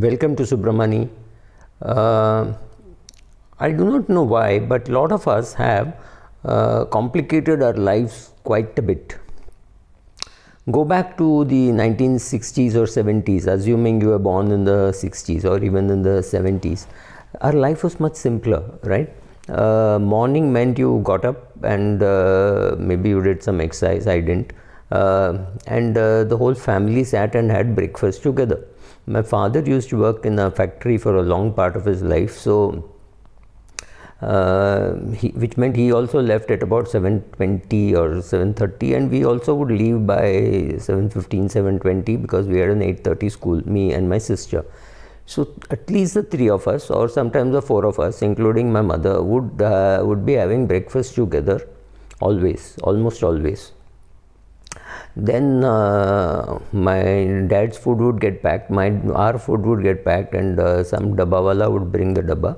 Welcome to Subramani. Uh, I do not know why, but a lot of us have complicated our lives quite a bit. Go back to the 1960s or 70s, assuming you were born in the 60s or even in the 70s. Our life was much simpler, right? Morning meant you got up and maybe you did some exercise. I didn't. And the whole family sat and had breakfast together. My father used to work in a factory for a long part of his life, so which meant he also left at about 7:20 or 7:30, and we also would leave by 7:15, 7:20 because we had an 8:30 school, me and my sister. So at least the three of us, or sometimes the four of us, including my mother, would be having breakfast together, almost always. Then my dad's food would get packed, our food would get packed, and some dabbawala would bring the dabba.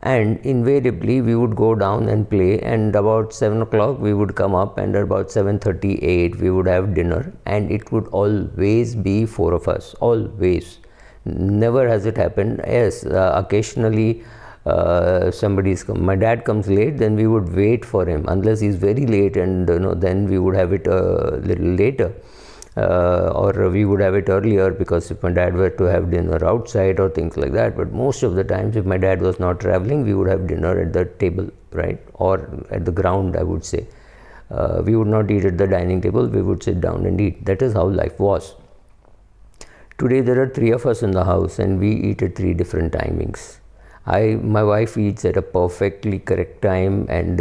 And invariably we would go down and play, and about 7 o'clock we would come up, and at about 7:38 we would have dinner, and it would always be four of us, always. Never has it happened. Yes, occasionally somebody's come. My dad comes late, then we would wait for him unless he's very late, and then we would have it a little later, or we would have it earlier, because if my dad were to have dinner outside or things like that. But most of the times, if my dad was not traveling, we would have dinner at the table, right, or at the ground, I would say. We would not eat at the dining table, we would sit down and eat. That is how life was. Today there are three of us in the house, and we eat at three different timings. My wife eats at a perfectly correct time, and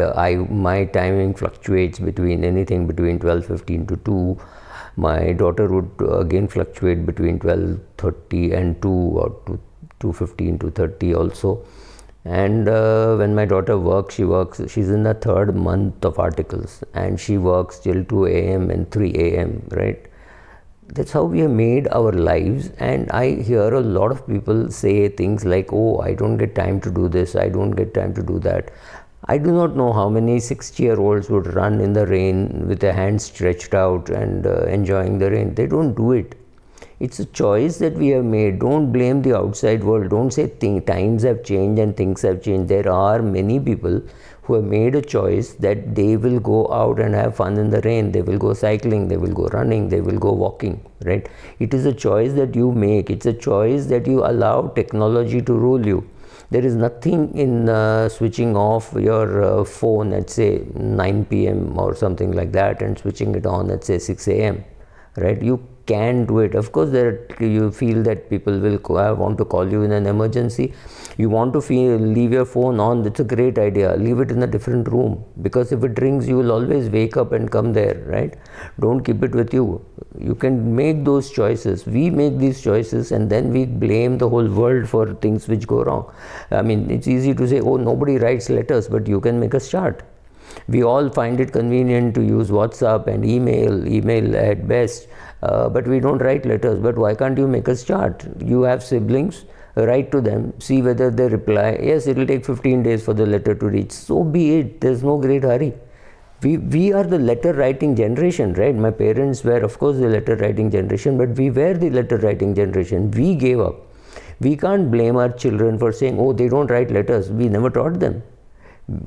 my timing fluctuates between anything between 12:15 to 2. My daughter would again fluctuate between 12:30 and 2, or 2:15 to 2:30 also. And when my daughter works, she's in the third month of articles, and she works till 2 a.m. and 3 a.m., right? That's how we have made our lives. And I hear a lot of people say things like, oh, I don't get time to do this, I don't get time to do that. I do not know how many 60-year-olds would run in the rain with their hands stretched out and enjoying the rain. They don't do it. It's a choice that we have made. Don't blame the outside world. Don't say times have changed and things have changed. There are many people who have made a choice that they will go out and have fun in the rain. They will go cycling, they will go running, they will go walking, right? It is a choice that you make. It's a choice that you allow technology to rule you. There is nothing in switching off your phone at say 9 p.m. or something like that and switching it on at say 6 a.m., right? You can do it. Of course, you feel that people will want to call you in an emergency. You want to leave your phone on. That's a great idea. Leave it in a different room, because if it rings, you will always wake up and come there, right? Don't keep it with you. You can make those choices. We make these choices, and then we blame the whole world for things which go wrong. I mean, it's easy to say, oh, nobody writes letters, but you can make a start. We all find it convenient to use WhatsApp and email at best, but we don't write letters. But why can't you make a start? You have siblings, write to them, see whether they reply. Yes, it will take 15 days for the letter to reach. So be it. There's no great hurry. We are the letter writing generation, right? My parents were, of course, the letter writing generation, but we were the letter writing generation. We gave up. We can't blame our children for saying, oh, they don't write letters. We never taught them.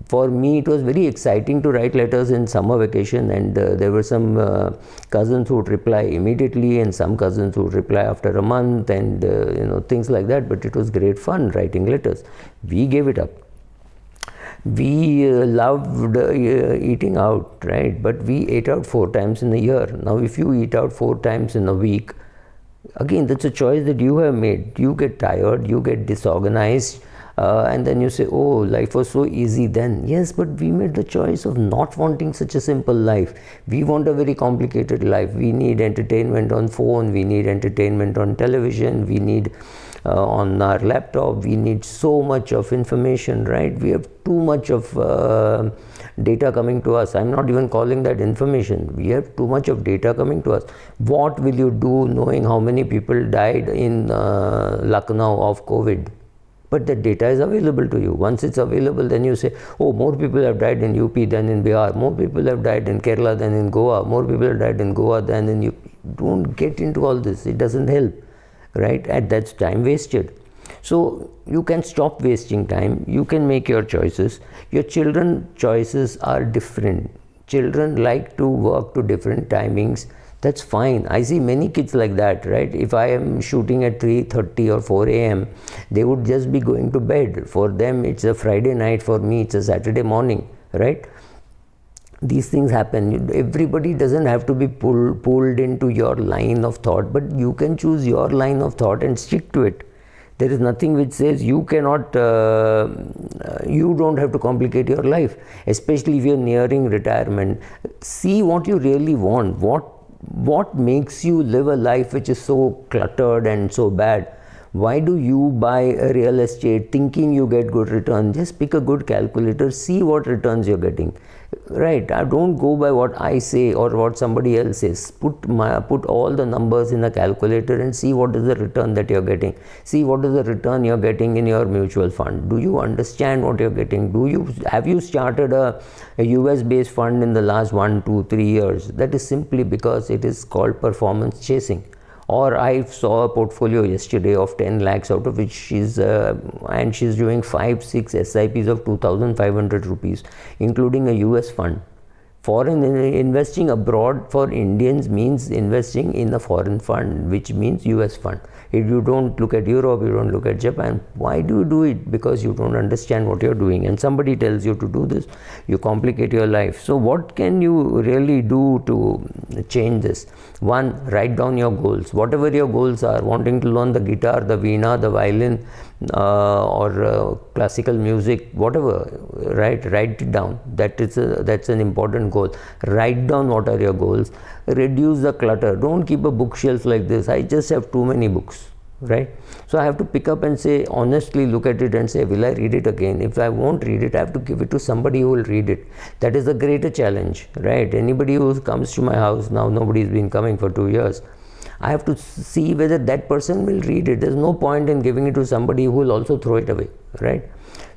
For me, it was very exciting to write letters in summer vacation, and there were some cousins who would reply immediately, and some cousins who would reply after a month, and things like that. But it was great fun writing letters. We gave it up. We loved eating out, right? But we ate out 4 times in a year. Now, if you eat out 4 times in a week, again, that's a choice that you have made. You get tired, you get disorganized. And then you say, oh, life was so easy then. Yes, but we made the choice of not wanting such a simple life. We want a very complicated life. We need entertainment on phone. We need entertainment on television. We need on our laptop. We need so much of information, right? We have too much of data coming to us. I'm not even calling that information. We have too much of data coming to us. What will you do knowing how many people died in Lucknow of COVID? But the data is available to you. Once it's available, then you say, oh, more people have died in UP than in Bihar. More people have died in Kerala than in Goa. More people have died in Goa than in UP. Don't get into all this. It doesn't help. right? And that's time wasted. So you can stop wasting time, you can make your choices. Your children choices are different. Children like to work to different timings. That's fine. I see many kids like that, right? If I am shooting at 3:30 or 4 a.m., they would just be going to bed. For them, it's a Friday night. For me, it's a Saturday morning, right? These things happen. Everybody doesn't have to be pulled into your line of thought, but you can choose your line of thought and stick to it. There is nothing which says you cannot, you don't have to complicate your life, especially if you're nearing retirement. See what you really want. What makes you live a life which is so cluttered and so bad? Why do you buy a real estate thinking you get good return? Just pick a good calculator, see what returns you're getting. Right? I don't go by what I say or what somebody else says. Put all the numbers in a calculator and see what is the return that you're getting. See what is the return you're getting in your mutual fund. Do you understand what you're getting? Have you started a US based fund in the last 1, 2, 3 years? That is simply because it is called performance chasing. Or I saw a portfolio yesterday of 10 lakhs, out of which she's doing 5-6 SIPs of 2,500 rupees, including a US fund. Foreign investing abroad for Indians means investing in a foreign fund, which means US fund. If you don't look at Europe, you don't look at Japan. Why do you do it? Because you don't understand what you're doing, and somebody tells you to do this, you complicate your life. So what can you really do to change this? One, write down your goals. Whatever your goals are, wanting to learn the guitar, the veena, the violin, or classical music, whatever, write it down. That's an important goal. Write down what are your goals. Reduce the clutter. Don't keep a bookshelf like this. I just have too many books, right? So I have to pick up and say, honestly look at it and say, will I read it again? If I won't read it, I have to give it to somebody who will read it. That is the greater challenge, right? Anybody who comes to my house, now nobody's been coming for 2 years, I have to see whether that person will read it. There's no point in giving it to somebody who will also throw it away, right?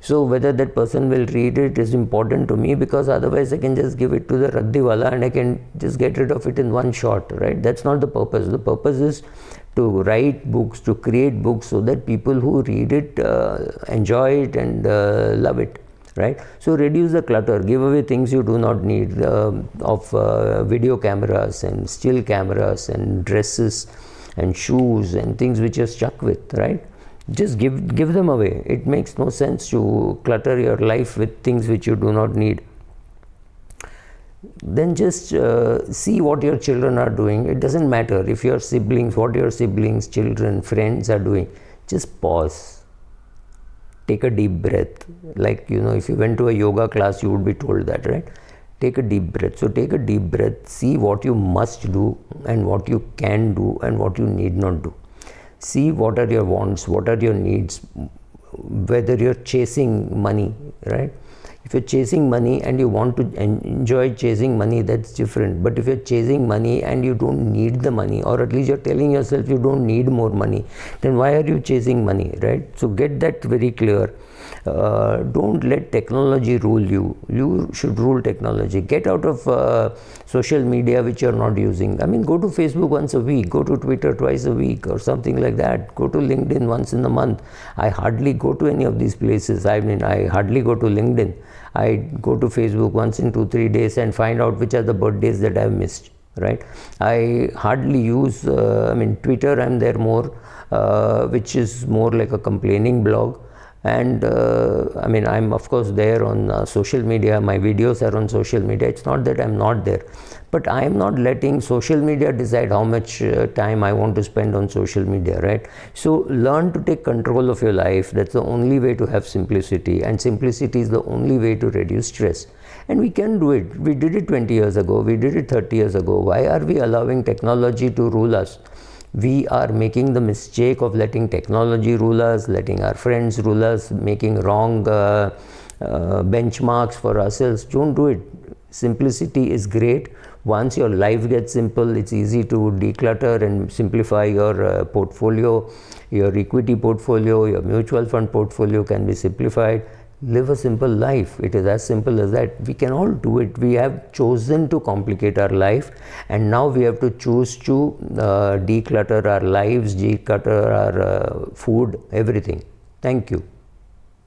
So whether that person will read it is important to me, because otherwise I can just give it to the Raddiwala and I can just get rid of it in one shot, right? That's not the purpose. The purpose is to write books, to create books so that people who read it enjoy it and love it, right? So reduce the clutter, give away things you do not need, of video cameras and still cameras and dresses and shoes and things which you're stuck with, right? Just give them away. It makes no sense to clutter your life with things which you do not need. Then just see what your children are doing. It doesn't matter if your siblings, what your siblings, children, friends are doing. Just pause. Take a deep breath. Like, if you went to a yoga class, you would be told that, right? Take a deep breath. So take a deep breath. See what you must do and what you can do and what you need not do. See what are your wants, what are your needs, whether you're chasing money, right? If you're chasing money and you want to enjoy chasing money, that's different. But if you're chasing money and you don't need the money, or at least you're telling yourself you don't need more money, then why are you chasing money, right? So get that very clear. Don't let technology rule you. You should rule technology. Get out of social media which you're not using. I mean, go to Facebook once a week, go to Twitter twice a week or something like that. Go to LinkedIn once in a month. I hardly go to any of these places. I mean, I hardly go to LinkedIn. I go to Facebook once in 2-3 days and find out which are the birthdays that I've missed, right? I hardly use, Twitter, I'm there more, which is more like a complaining blog. And I'm of course there on social media. My videos are on social media. It's not that I'm not there, but I am not letting social media decide how much time I want to spend on social media, right? So learn to take control of your life. That's the only way to have simplicity, and simplicity is the only way to reduce stress. And we can do it. We did it 20 years ago. We did it 30 years ago. Why are we allowing technology to rule us? We are making the mistake of letting technology rule us, letting our friends rule us, making wrong benchmarks for ourselves. Don't do it. Simplicity is great. Once your life gets simple, it's easy to declutter and simplify your portfolio. Your equity portfolio, your mutual fund portfolio can be simplified. live a simple life. It is as simple as that. We can all do it. We have chosen to complicate our life, and now we have to choose to declutter our lives, declutter our food, everything. Thank you.